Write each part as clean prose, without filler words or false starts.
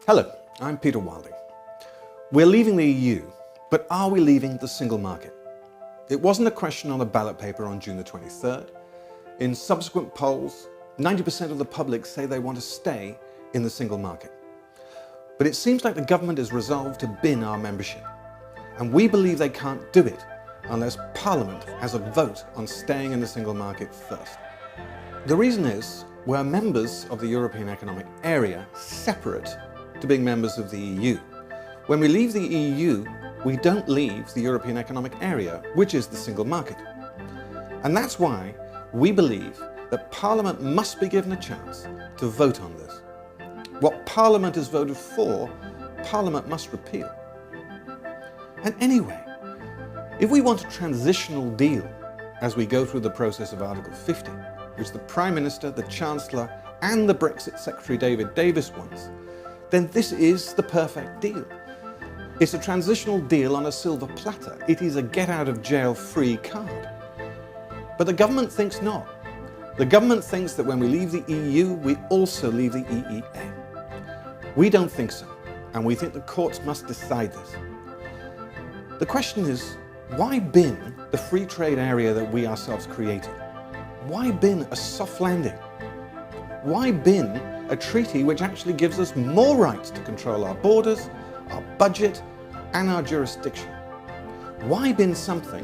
Hello, I'm Peter Wilding. We're leaving the EU, but are we leaving the single market? It wasn't a question on a ballot paper on June the 23rd. In subsequent polls, 90% of the public say they want to stay in the single market. But it seems like the government is resolved to bin our membership, and we believe they can't do it unless Parliament has a vote on staying in the single market first. The reason is we're members of the European Economic Area, separate to being members of the EU. When we leave the EU, we don't leave the European Economic Area, which is the single market. And that's why we believe that Parliament must be given a chance to vote on this. What Parliament has voted for, Parliament must repeal. And anyway, if we want a transitional deal as we go through the process of Article 50, which the Prime Minister, the Chancellor and the Brexit Secretary David Davis wants, then this is the perfect deal. It's a transitional deal on a silver platter. It is a get-out-of-jail-free card. But the government thinks not. The government thinks that when we leave the EU, we also leave the EEA. We don't think so, and we think the courts must decide this. The question is, why bin the free trade area that we ourselves created? Why bin a soft landing? Why bin a treaty which actually gives us more rights to control our borders, our budget and our jurisdiction? Why bin something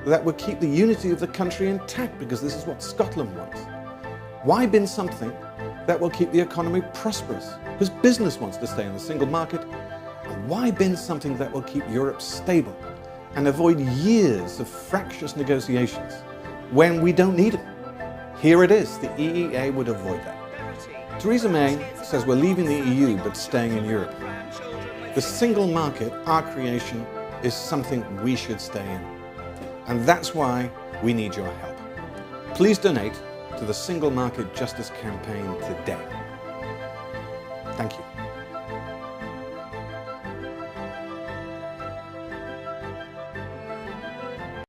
that would keep the unity of the country intact, because this is what Scotland wants? Why bin something that will keep the economy prosperous, because business wants to stay in the single market? And why bin something that will keep Europe stable and avoid years of fractious negotiations when we don't need them? Here it is, the EEA would avoid that. Theresa May says we're leaving the EU but staying in Europe. The single market, our creation, is something we should stay in. And that's why we need your help. Please donate to the Single Market Justice Campaign today. Thank you.